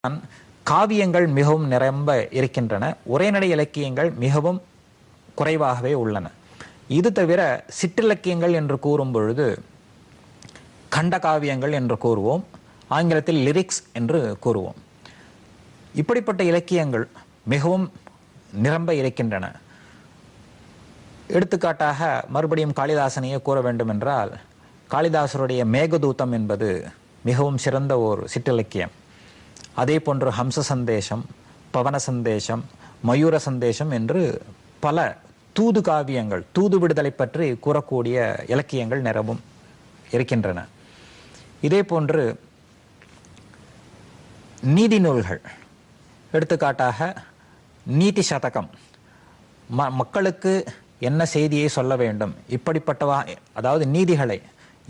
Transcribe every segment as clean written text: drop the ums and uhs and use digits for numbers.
காவியங்கள் மிகவும் நிரம்ப இருக்கின்றன. உரைநடை இலக்கியங்கள் மிகவும் குறைவாகவே உள்ளன. இது தவிர சிற்றிலக்கியங்கள் என்று கூறும் பொழுது கண்ட காவியங்கள் என்று கூறுவோம், ஆங்கிலத்தில் லிரிக்ஸ் என்று கூறுவோம். இப்படிப்பட்ட இலக்கியங்கள் மிகவும் நிரம்ப இருக்கின்றன. எடுத்துக்காட்டாக மறுபடியும் காளிதாசனையே கூற வேண்டும் என்றால், காளிதாசருடைய மேகதூதம் என்பது மிகவும் சிறந்த ஒரு சிற்றிலக்கியம். அதே போன்று ஹம்ச சந்தேசம், பவன சந்தேசம், மயூர சந்தேசம் என்று பல தூது காவியங்கள், தூது விடுதலை பற்றி கூறக்கூடிய இலக்கியங்கள் நிரம்பும் இருக்கின்றன. இதே போன்று நீதி நூல்கள், எடுத்துக்காட்டாக நீதி சதகம், மக்களுக்கு என்ன செய்தியை சொல்ல வேண்டும், இப்படிப்பட்டவா, அதாவது நீதிகளை,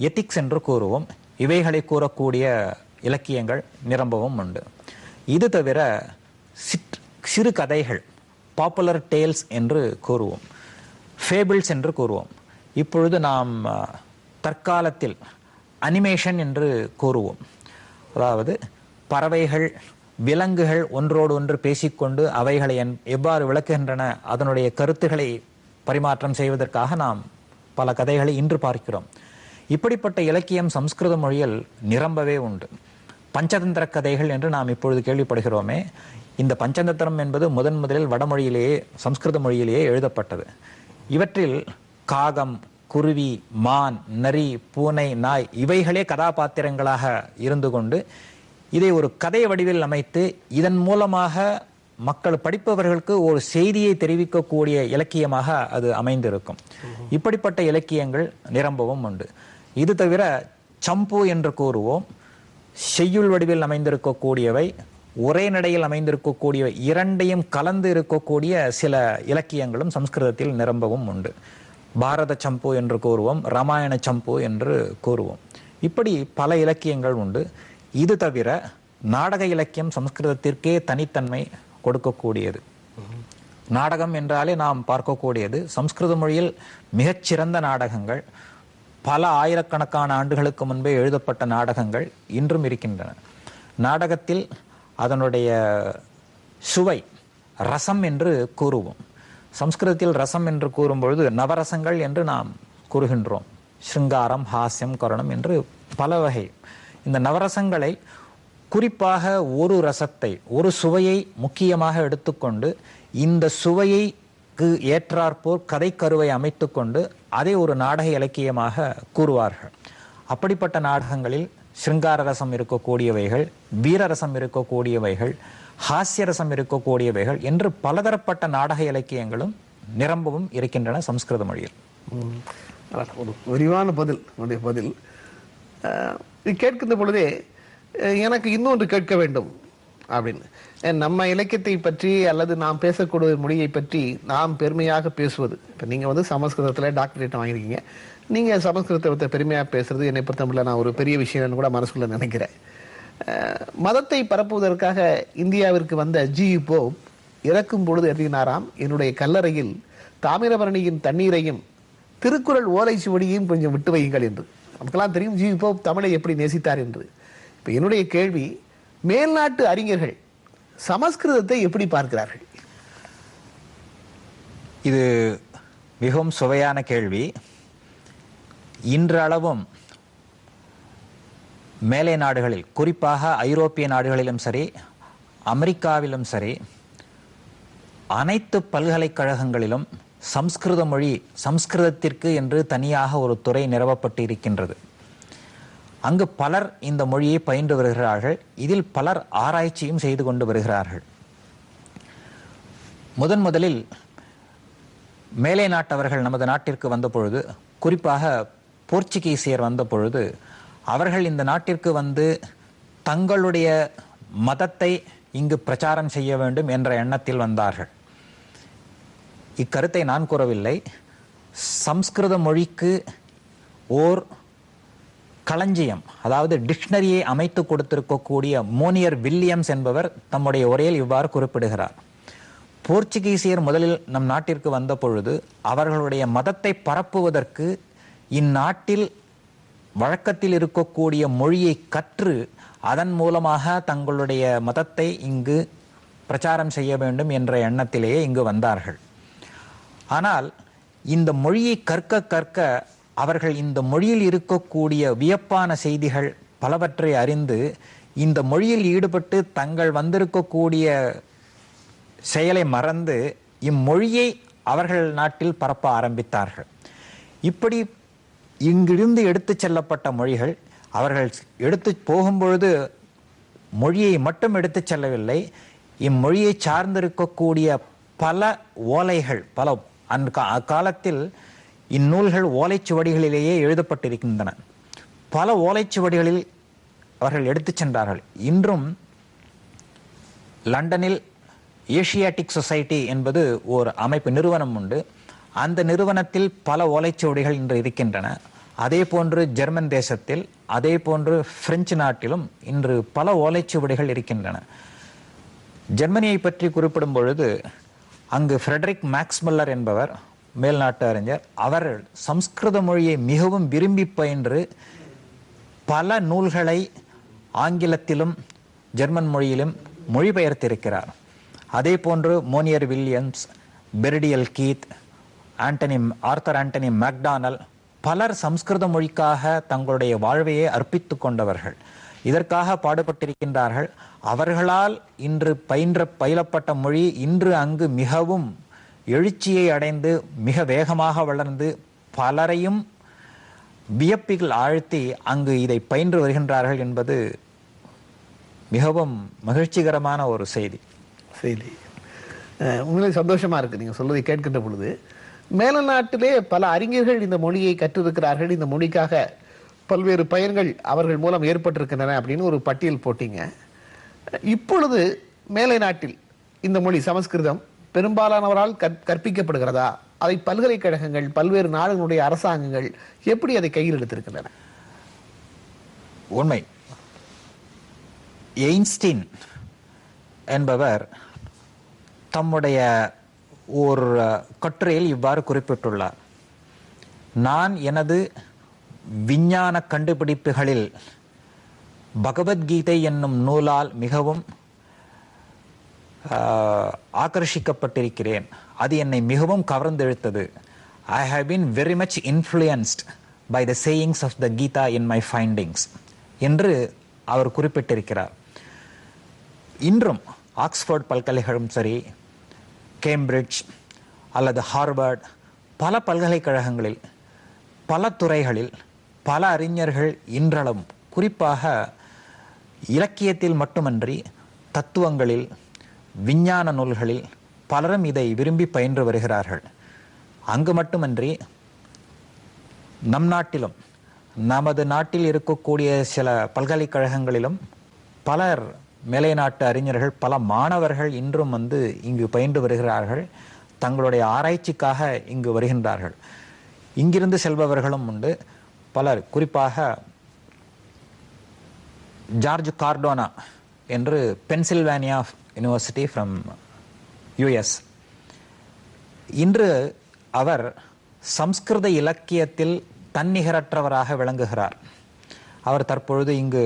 எத்திக்ஸ் என்று கூறுவோம், இவைகளை கூறக்கூடிய இலக்கியங்கள் நிரம்பவும் உண்டு. இது தவிர சிறு கதைகள், பாப்புலர் டேல்ஸ் என்று கூறுவோம், ஃபேபிள்ஸ் என்று கூறுவோம். இப்பொழுது நாம் தற்காலத்தில் அனிமேஷன் என்று கூறுவோம். அதாவது பறவைகள், விலங்குகள் ஒன்றோடு ஒன்று பேசிக்கொண்டு அவைகளை எவ்வாறு விளக்குகின்றன, அதனுடைய கருத்துக்களை பரிமாற்றம் செய்வதற்காக நாம் பல கதைகளை இன்று பார்க்கிறோம். இப்படிப்பட்ட இலக்கியம் சம்ஸ்கிருத மொழியில் நிரம்பவே உண்டு. பஞ்சதந்திர கதைகள் என்று நாம் இப்பொழுது கேள்விப்படுகிறோமே, இந்த பஞ்சதந்திரம் என்பது முதலில் வடமொழியிலேயே, சம்ஸ்கிருத மொழியிலேயே எழுதப்பட்டது. இவற்றில் காகம், குருவி, மான், நரி, பூனை, நாய் இவைகளே கதாபாத்திரங்களாக இருந்து கொண்டு இதை ஒரு கதை வடிவில் அமைத்து இதன் மூலமாக மக்கள் படிப்பவர்களுக்கு ஒரு செய்தியை தெரிவிக்கக்கூடிய இலக்கியமாக அது அமைந்திருக்கும். இப்படிப்பட்ட இலக்கியங்கள் நிரம்பவும் உண்டு. இது தவிர சம்பு என்று கூறுவோம், செய்யுள் வடிவில் அமைந்திருக்கக்கூடியவை, உரைநடையில் அமைந்திருக்கக்கூடியவை, இரண்டையும் கலந்து இருக்கக்கூடிய சில இலக்கியங்களும் சம்ஸ்கிருதத்தில் நிரம்பவும் உண்டு. பாரத சம்பு என்று கூறுவோம், ராமாயண சம்பு என்று கூறுவோம். இப்படி பல இலக்கியங்கள் உண்டு. இது தவிர நாடக இலக்கியம் சம்ஸ்கிருதத்திற்கே தனித்தன்மை கொடுக்கக்கூடியது. நாடகம் என்றாலே நாம் பார்க்கக்கூடியது சம்ஸ்கிருத மொழியில் மிகச்சிறந்த நாடகங்கள், பல ஆயிரக்கணக்கான ஆண்டுகளுக்கு முன்பே எழுதப்பட்ட நாடகங்கள் இன்றும் இருக்கின்றன. நாடகத்தில் அதனுடைய சுவை, ரசம் என்று கூறுவோம். சம்ஸ்கிருதத்தில் ரசம் என்று கூறும்பொழுது நவரசங்கள் என்று நாம் கூறுகின்றோம். ஸ்ருங்காரம், ஹாஸ்யம், கருணம் என்று பல வகை. இந்த நவரசங்களை குறிப்பாக ஒரு ரசத்தை, ஒரு சுவையை முக்கியமாக எடுத்துக்கொண்டு இந்த சுவைக்கு ஏற்றாற்போர் கதை கருவை அமைத்து கொண்டு அதை ஒரு நாடக இலக்கியமாக கூறுவார்கள். அப்படிப்பட்ட நாடகங்களில் ஸ்ருங்கார ரசம் இருக்கக்கூடியவைகள், வீரரசம் இருக்கக்கூடியவைகள், ஹாஸ்யரசம் இருக்கக்கூடியவைகள் என்று பலதரப்பட்ட நாடக இலக்கியங்களும் நிரம்பவும் இருக்கின்றன சம்ஸ்கிருத மொழியில். ஒரு விரிவான பதில் கேட்கின்ற பொழுதே எனக்கு இன்னொன்று கேட்க வேண்டும் அப்படின்னு. நம்ம இலக்கியத்தை பற்றி அல்லது நாம் பேசக்கூடிய மொழியை பற்றி நாம் பெருமையாக பேசுவது, இப்போ நீங்கள் சமஸ்கிருதத்தில் டாக்டரேட் வாங்கியிருக்கீங்க, நீங்கள் சமஸ்கிருதத்தை பெருமையாக பேசுறது என்னை பொறுத்தமட்டில் நான் ஒரு பெரிய விஷயம்னு கூட மனசுக்குள்ள நினைக்கிறேன். மதத்தை பரப்புவதற்காக இந்தியாவிற்கு வந்த ஜி.யு. போப் இறக்கும் பொழுது எழுதினாராம், என்னுடைய கல்லறையில் தாமிரபரணியின் தண்ணீரையும் திருக்குறள் ஓலை சுவடியையும் கொஞ்சம் விட்டு வையுங்கள் என்று. நமக்கெல்லாம் தெரியும் ஜி.யு. போப் தமிழை எப்படி நேசித்தார் என்று. இப்போ என்னுடைய கேள்வி, மேல்நாட்டு அறிஞர்கள் சமஸ்கிருதத்தை எப்படி பார்க்கிறார்கள்? இது மிகவும் சுவையான கேள்வி. இன்றளவும் மேலை நாடுகளில், குறிப்பாக ஐரோப்பிய நாடுகளிலும் சரி, அமெரிக்காவிலும் சரி, அனைத்து பல்கலைக்கழகங்களிலும் சம்ஸ்கிருத மொழி, சம்ஸ்கிருதத்திற்கு என்று தனியாக ஒரு துறை நிறுவப்பட்டு இருக்கின்றது. அங்கு பலர் இந்த மொழியை பயின்று வருகிறார்கள். இதில் பலர் ஆராய்ச்சியும் செய்து கொண்டு வருகிறார்கள். முதலில் மேலை நாட்டவர்கள் நமது நாட்டிற்கு வந்த பொழுது, குறிப்பாக போர்ச்சுகீசியர் வந்த பொழுது, அவர்கள் இந்த நாட்டிற்கு வந்து தங்களுடைய மதத்தை இங்கு பிரச்சாரம் செய்ய வேண்டும் என்ற எண்ணத்தில் வந்தார்கள். இக்கருத்தை நான் கூறவில்லை. சம்ஸ்கிருத மொழிக்கு ஓர் களஞ்சியம், அதாவது டிக்ஷனரியை அமைத்து கொடுத்திருக்கக்கூடிய மோனியர் வில்லியம்ஸ் என்பவர் தம்முடைய உரையில் இவ்வாறு குறிப்பிடுகிறார். போர்ச்சுகீசியர் முதலில் நம் நாட்டிற்கு வந்த பொழுது அவர்களுடைய மதத்தை பரப்புவதற்கு இந்நாட்டில் வழக்கத்தில் இருக்கக்கூடிய மொழியை கற்று அதன் மூலமாக தங்களுடைய மதத்தை இங்கு பிரச்சாரம் செய்ய வேண்டும் என்ற எண்ணத்திலேயே இங்கு வந்தார்கள். ஆனால் இந்த மொழியை கற்க கற்க அவர்கள் இந்த மொழியில் இருக்கக்கூடிய வியப்பான செய்திகள் பலவற்றை அறிந்து இந்த மொழியில் ஈடுபட்டு தங்கள் வந்திருக்கக்கூடிய செயலை மறந்து இம்மொழியை அவர்கள் நாட்டில் பரப்ப ஆரம்பித்தார்கள். இப்படி இங்கிருந்து எடுத்து செல்லப்பட்ட மொழிகள் அவர்கள் எடுத்து போகும்பொழுது மொழியை மட்டும் எடுத்து செல்லவில்லை, இம்மொழியை சார்ந்திருக்கக்கூடிய பல ஓலைகள், பல அக்காலத்தில் இந்நூல்கள் ஓலைச்சுவடிகளிலேயே எழுதப்பட்டிருக்கின்றன. பல ஓலைச்சுவடிகளில் அவர்கள் எடுத்து சென்றார்கள். இன்றும் லண்டனில் ஏசியாட்டிக் சொசைட்டி என்பது ஒரு அமைப்பு நிறுவனம் உண்டு. அந்த நிறுவனத்தில் பல ஓலைச்சுவடிகள் இன்று இருக்கின்றன. அதே போன்று ஜெர்மன் தேசத்தில், அதே போன்று பிரெஞ்சு நாட்டிலும் இன்று பல ஓலைச்சுவடிகள் இருக்கின்றன. ஜெர்மனியை பற்றி குறிப்பிடும் பொழுது அங்கு ஃப்ரெடரிக் மேக்ஸ்முல்லர் என்பவர் மேல்நாட்டு அறிஞர், அவர் சம்ஸ்கிருத மொழியை மிகவும் விரும்பி பயின்று பல நூல்களை ஆங்கிலத்திலும் ஜெர்மன் மொழியிலும் மொழிபெயர்த்திருக்கிறார். அதே போன்று Monier Williams, Berriedale Keith, Arthur Anthony Macdonell பலர் சம்ஸ்கிருத மொழிக்காக தங்களுடைய வாழ்வையே அர்ப்பித்து கொண்டவர்கள். இதற்காக பாடுபட்டிருக்கின்றார்கள். அவர்களால் இன்று பயிலப்பட்ட மொழி இன்று அங்கு மிகவும் எழுச்சியை அடைந்து மிக வேகமாக வளர்ந்து பலரையும் வியப்பில் ஆழ்த்தி அங்கு இதை பயின்று வருகின்றார்கள் என்பது மிகவும் மகிழ்ச்சிகரமான ஒரு செய்தி. உண்மையிலே சந்தோஷமா இருக்கு நீங்க சொல்வதை கேட்கின்ற பொழுது. மேல நாட்டிலே பல அறிஞர்கள் இந்த மொழியை கற்றிருக்கிறார்கள், இந்த மொழிக்காக பல்வேறு பயன்கள் அவர்கள் மூலம் ஏற்பட்டிருக்கின்றன அப்படின்னு ஒரு பட்டியல் போட்டீங்க. இப்பொழுது மேலை நாட்டில் இந்த மொழி சமஸ்கிருதம் பெரும்பாலானவரால் கற்பிக்கப்படுகிறதா? அதை பல்கலைக்கழகங்கள், பல்வேறு நாடுகளுடைய அரசாங்கங்கள் எப்படி அதை கையில் எடுத்திருக்கின்றன? உண்மை. எயின்ஸ்டீன் என்பவர் தம்முடைய ஒரு கட்டுரையில் இவ்வாறு குறிப்பிட்டுள்ளார்: நான் எனது விஞ்ஞான கண்டுபிடிப்புகளில் பகவத்கீதை என்னும் நூலால் மிகவும் ஆகர்ஷிக்கப்பட்டிருக்கிறேன். அது என்னை மிகவும் கவர்ந்தெழுத்தது. I have been very much influenced by the sayings of the Gita in my findings என்று அவர் குறிப்பிட்டிருக்கிறார். இன்றும் ஆக்ஸ்போர்ட் பல்கலைக்கழகம் சரி, கேம்பிரிட்ஜ் அல்லது ஹார்வர்ட், பல பல்கலைக்கழகங்களில் பல துறைகளில் பல அறிஞர்கள் இன்றளவும் குறிப்பாக இலக்கியத்தில் மட்டுமன்றி தத்துவங்களில், விஞ்ஞான நூல்களில் பலரும் இதை விரும்பி பயின்று வருகிறார்கள். அங்கு மட்டுமன்றி நம் நாட்டிலும், நமது நாட்டில் இருக்கக்கூடிய சில பல்கலைக்கழகங்களிலும் பலர் மேலை நாட்டு அறிஞர்கள், பல மாணவர்கள் இன்றும் இங்கு பயின்று வருகிறார்கள். தங்களுடைய ஆராய்ச்சிக்காக இங்கு வருகின்றார்கள். இங்கிருந்து செல்பவர்களும் உண்டு. பலர், குறிப்பாக ஜார்ஜ் கார்டோனா என்று பென்சில்வேனியா யூனிவர்சிட்டி ஃப்ரம் யுஎஸ், இன்று அவர் சம்ஸ்கிருத இலக்கியத்தில் தன்னிகரற்றவராக விளங்குகிறார். அவர் தற்பொழுது இங்கு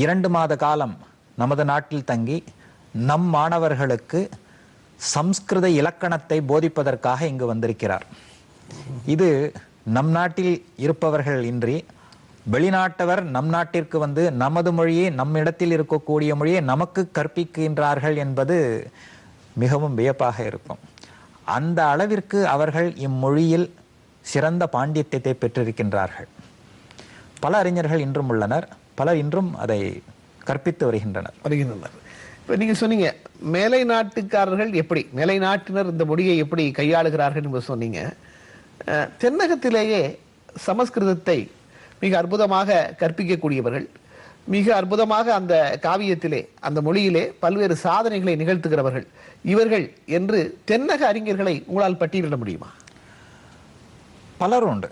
2 மாத காலம் நமது நாட்டில் தங்கி நம் மாணவர்களுக்கு சம்ஸ்கிருத இலக்கணத்தை போதிப்பதற்காக இங்கு வந்திருக்கிறார். இது நம் நாட்டில் இருப்பவர்கள் இன்றி வெளிநாட்டவர் நம் நாட்டிற்கு நமது மொழியை, நம்மிடத்தில் இருக்கக்கூடிய மொழியை நமக்கு கற்பிக்கின்றார்கள் என்பது மிகவும் வியப்பாக இருக்கும். அந்த அளவிற்கு அவர்கள் இம்மொழியில் சிறந்த பாண்டித்யத்தை பெற்றிருக்கின்றார்கள். பல அறிஞர்கள் இன்றும் உள்ளனர், பலர் இன்றும் அதை கற்பித்து வருகின்றனர். இப்போ நீங்க சொன்னீங்க மேலை நாட்டுக்காரர்கள் எப்படி, மேலை நாட்டினர் இந்த மொழியை எப்படி கையாளுகிறார்கள் என்று சொன்னீங்க. தென்னகத்திலேயே சமஸ்கிருதத்தை மிக அற்புதமாக கற்பிக்கக்கூடியவர்கள், மிக அற்புதமாக அந்த காவியத்திலே, அந்த மொழியிலே பல்வேறு சாதனைகளை நிகழ்த்துகிறவர்கள் இவர்கள் என்று தென்னக அறிஞர்களை உங்களால் பட்டியலிட முடியுமா? பலர் உண்டு.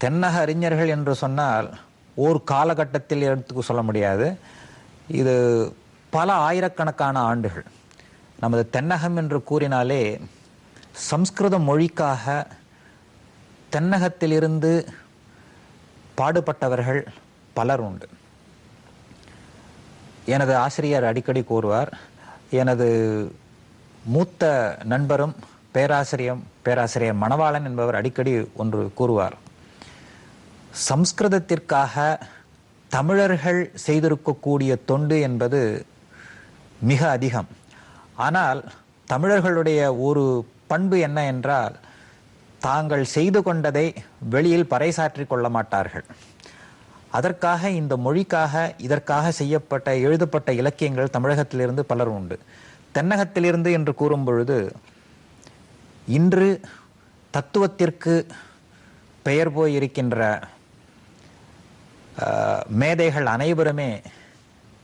தென்னக அறிஞர்கள் என்று சொன்னால் ஒரு காலகட்டத்தில் எடுத்து சொல்ல முடியாது. இது பல ஆயிரக்கணக்கான ஆண்டுகள். நமது தென்னகம் என்று கூறினாலே சம்ஸ்கிருத மொழிக்காக தென்னகத்திலிருந்து பாடுபட்டவர்கள் பலர் உண்டு. எனது ஆசிரியர் அடிக்கடி கூறுவார், எனது மூத்த நண்பரும் பேராசிரியர் மணவாளன் என்பவர் அடிக்கடி ஒன்று கூறுவார். சம்ஸ்கிருதத்திற்காக தமிழர்கள் செய்திருக்கக்கூடிய தொண்டு என்பது மிக அதிகம். ஆனால் தமிழர்களுடைய ஒரு பண்பு என்ன என்றால், தாங்கள் செய்து கொண்டதை வெளியில் பறைசாற்றிக் கொள்ள மாட்டார்கள். அதற்காக இந்த மொழிக்காக இதற்காக செய்யப்பட்ட எழுதப்பட்ட இலக்கியங்கள் தமிழகத்திலிருந்து பலர் உண்டு. தென்னகத்திலிருந்து என்று கூறும் பொழுது, இன்று தத்துவத்திற்கு பெயர் போயிருக்கின்ற மேதைகள் அனைவருமே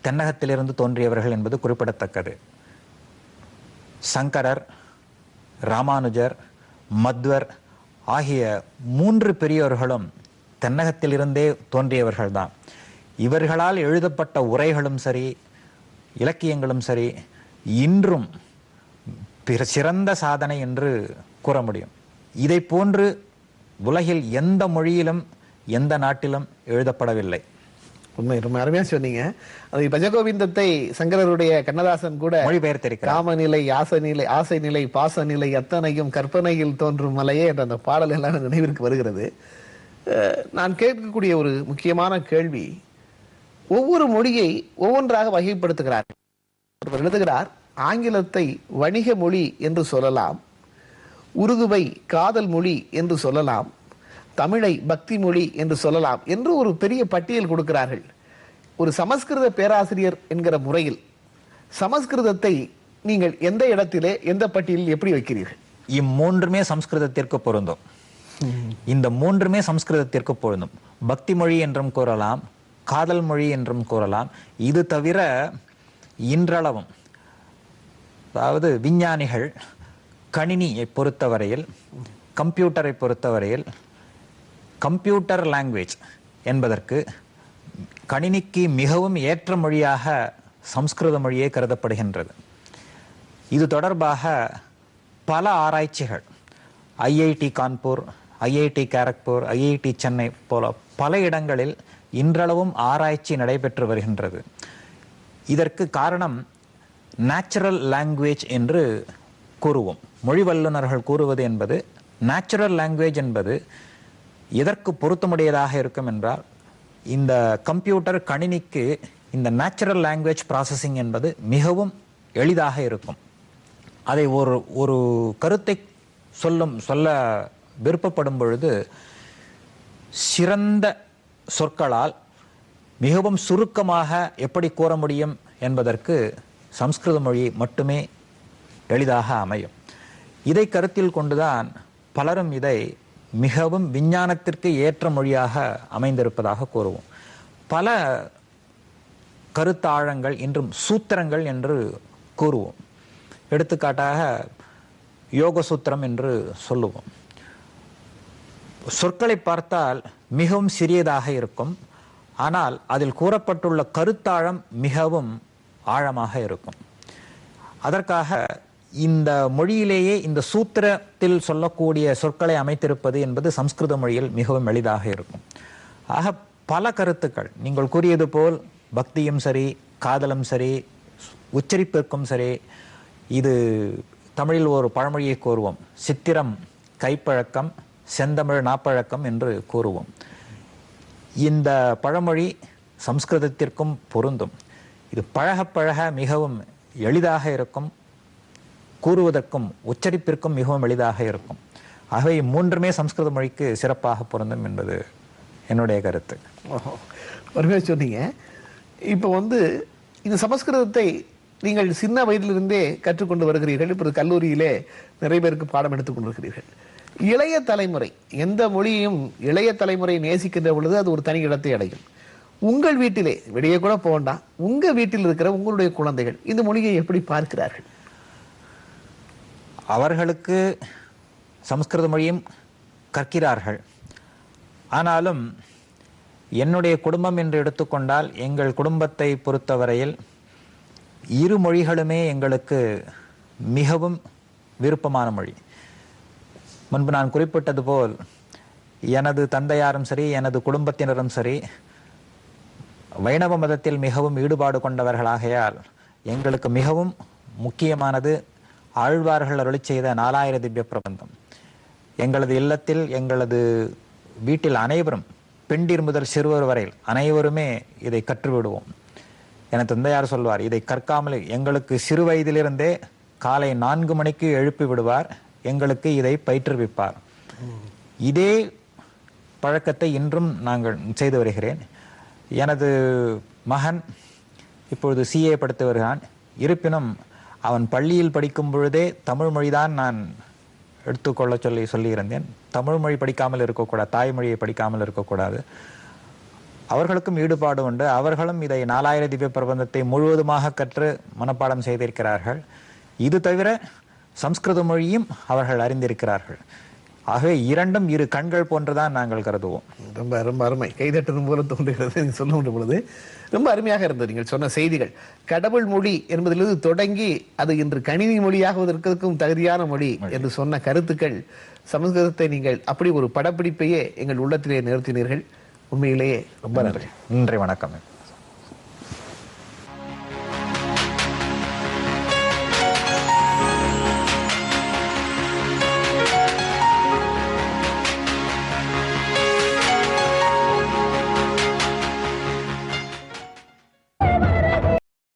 தென்னகத்திலிருந்து தோன்றியவர்கள் என்பது குறிப்பிடத்தக்கது. சங்கரர், ராமானுஜர், மத்வர் ஆகிய 3 பெரியோர்களும் தென்னகத்திலிருந்தே தோன்றியவர்கள்தான். இவர்களால் எழுதப்பட்ட உரைகளும் சரி, இலக்கியங்களும் சரி, இன்றும் சிறந்த சாதனை என்று கூற முடியும். இதை போன்று உலகில் எந்த மொழியிலும் எந்த நாட்டிலும் எழுதப்படவில்லை. உண்மை, ரொம்ப அருமையா சொன்னீங்க. அது பஜகோவிந்தத்தை சங்கரருடைய கண்ணதாசன் கூட மொழிபெயர்த்திருக்கிறார். காமநிலை, ஆசை நிலை, பாசநிலை அத்தனையும் கற்பனையில் தோன்றும் மலையே என்ற அந்த பாடல் எல்லாம் நினைவிற்கு வருகிறது. நான் கேட்கக்கூடிய ஒரு முக்கியமான கேள்வி, ஒவ்வொரு மொழியை ஒவ்வொன்றாக வகைப்படுத்துகிறார். ஒருவர் எழுதுகிறார், ஆங்கிலத்தை வணிக மொழி என்று சொல்லலாம், உருதுவை காதல் மொழி என்று சொல்லலாம், தமிழை பக்தி மொழி என்று சொல்லலாம் என்று ஒரு பெரிய பட்டியல் கொடுக்கிறார்கள். ஒரு சமஸ்கிருத பேராசிரியர் என்கிற முறையில் சமஸ்கிருதத்தை நீங்கள் எந்த இடத்திலே, எந்த பட்டியலில் எப்படி வைக்கிறீர்கள்? இம்மூன்றுமே சம்ஸ்கிருதத்திற்கு பொருந்தும். இந்த 3மே சம்ஸ்கிருதத்திற்கு பொருந்தும். பக்தி மொழி என்றும் கூறலாம், காதல் மொழி என்றும் கூறலாம். இது தவிர இன்றளவும், அதாவது விஞ்ஞானிகள் கணினியை பொறுத்தவரையில், கம்ப்யூட்டரை பொறுத்தவரையில், கம்ப்யூட்டர் லாங்குவேஜ் என்பதற்கு கணினிக்கு மிகவும் ஏற்ற மொழியாக சம்ஸ்கிருத மொழியே கருதப்படுகின்றது. இது தொடர்பாக பல ஆராய்ச்சிகள் IIT Kanpur, IIT Kharagpur, IIT Chennai போல பல இடங்களில் இன்றளவும் ஆராய்ச்சி நடைபெற்று வருகின்றது. இதற்கு காரணம் நேச்சுரல் லாங்குவேஜ் என்று கூறுவோம். மொழி வல்லுநர்கள் கூறுவது என்பது, நேச்சுரல் லாங்குவேஜ் என்பது எதற்கு பொருத்தமுடையதாக இருக்கும் என்றால், இந்த கம்ப்யூட்டர் கணினிக்கு இந்த நேச்சுரல் லாங்குவேஜ் ப்ராசஸிங் என்பது மிகவும் எளிதாக இருக்கும். அதை ஒரு கருத்தை சொல்ல விருப்பப்படும் பொழுது சிறந்த சொற்களால் மிகவும் சுருக்கமாக எப்படி கூற முடியும் என்பதற்கு சம்ஸ்கிருத மொழி மட்டுமே எளிதாக அமையும். இதை கருத்தில் கொண்டுதான் பலரும் இதை மிகவும் விஞ்ஞானத்திற்கு ஏற்ற மொழியாக அமைந்திருப்பதாக கூறுவோம். பல கருத்தாழங்கள் இன்றும் சூத்திரங்கள் என்று கூறுவோம். எடுத்துக்காட்டாக யோக சூத்திரம் என்று சொல்லுவோம். சொற்களை பார்த்தால் மிகவும் சிறியதாக இருக்கும், ஆனால் அதில் கூறப்பட்டுள்ள கருத்தாழம் மிகவும் ஆழமாக இருக்கும். அதற்காக இந்த மொழியிலேயே இந்த சூத்திரத்தில் சொல்லக்கூடிய சொற்களை அமைத்திருப்பது என்பது சம்ஸ்கிருத மொழியில் மிகவும் எளிதாக இருக்கும். ஆக பல கருத்துக்கள் நீங்கள் கூறியது போல் பக்தியும் சரி, காதலும் சரி, உச்சரிப்பிற்கும் சரி, இது தமிழில் ஒரு பழமொழியை கூறுவோம், சித்திரம் கைப்பழக்கம், செந்தமிழ் நாப்பழக்கம் என்று கூறுவோம். இந்த பழமொழி சம்ஸ்கிருதத்திற்கும் பொருந்தும். இது பழக பழக மிகவும் எளிதாக இருக்கும், கூறுவதற்கும் உச்சரிப்பிற்கும் மிகவும் எளிதாக இருக்கும். ஆகவே 3மே சம்ஸ்கிருத மொழிக்கு சிறப்பாக பொருந்தும் என்பது என்னுடைய கருத்து. ஒருவே சொன்னீங்க. இப்போ இந்த சமஸ்கிருதத்தை நீங்கள் சின்ன வயதிலிருந்தே கற்றுக்கொண்டு வருகிறீர்கள். இப்போ கல்லூரியிலே நிறைய பேருக்கு பாடம் எடுத்துக் கொண்டிருக்கிறீர்கள். இளைய தலைமுறை எந்த மொழியையும் இளைய தலைமுறை நேசிக்கின்ற பொழுது அது ஒரு தனி இடத்தை அடையும். உங்கள் வீட்டிலே, வெளியே கூட போண்டா, உங்க வீட்டில் இருக்கிற உங்களுடைய குழந்தைகள் இந்த மொழியை எப்படி பார்க்கிறார்கள்? அவர்களுக்கு சமஸ்கிருத மொழியும் கற்கிறார்கள். ஆனாலும் என்னுடைய குடும்பம் என்று எடுத்துக்கொண்டால், எங்கள் குடும்பத்தை பொறுத்தவரையில் 2 மொழிகளுமே எங்களுக்கு மிகவும் விருப்பமான மொழி. முன்பு நான் குறிப்பிட்டது போல், எனது தந்தையாரும் சரி, எனது குடும்பத்தினரும் சரி, வைணவ மதத்தில் மிகவும் ஈடுபாடு கொண்டவர்களாகையால் எங்களுக்கு மிகவும் முக்கியமானது ஆழ்வார்கள் அருளி செய்த 4000 திவ்ய பிரபந்தம். எங்களது இல்லத்தில், எங்களது வீட்டில் அனைவரும், பெண்டிர் முதல் சிறுவர் வரையில் அனைவருமே இதை கற்றுவிடுவோம். என தந்தையார் சொல்வார், இதை கற்காமல் எங்களுக்கு சிறு வயதிலிருந்தே காலை 4 மணிக்கு எழுப்பி விடுவார், எங்களுக்கு இதை பயிற்றுவிப்பார். இதே பழக்கத்தை இன்றும் நாங்கள் செய்து வருகிறேன். எனது மகன் இப்பொழுது CA படித்து வருகிறான். இருப்பினும் அவன் பள்ளியில் படிக்கும் பொழுதே தமிழ் மொழிதான் நான் எடுத்துக்கொள்ள சொல்லியிருந்தேன். தமிழ் மொழி படிக்காமல் இருக்கக்கூடாது, தாய்மொழியை படிக்காமல் இருக்கக்கூடாது. அவர்களுக்கும் ஈடுபாடு உண்டு. அவர்களும் இதை 4000 திவ்ய பிரபந்தத்தை முழுவதுமாக கற்று மனப்பாடம் செய்திருக்கிறார்கள். இது தவிர சம்ஸ்கிருத மொழியும் அவர்கள் அறிந்திருக்கிறார்கள். ஆகவே இரண்டும் இரு கண்கள் போன்றுதான் நாங்கள் கருதுவோம். ரொம்ப ரொம்ப அருமை. கைதட்டதும் போல தோன்றுகிறது நீங்க சொல்ல பொழுது. ரொம்ப அருமையாக இருந்தது நீங்கள் சொன்ன செய்திகள். கடவுள் மொழி என்பதிலிருந்து தொடங்கி அது இன்று கணினி மொழியாகுவதற்கும் தகுதியான மொழி என்று சொன்ன கருத்துக்கள், சமஸ்கிருதத்தை நீங்கள் அப்படி ஒரு படப்பிடிப்பையே எங்கள் உள்ளத்திலே நிறுத்தினீர்கள். உண்மையிலேயே ரொம்ப நன்றி. நன்றி, வணக்கம்.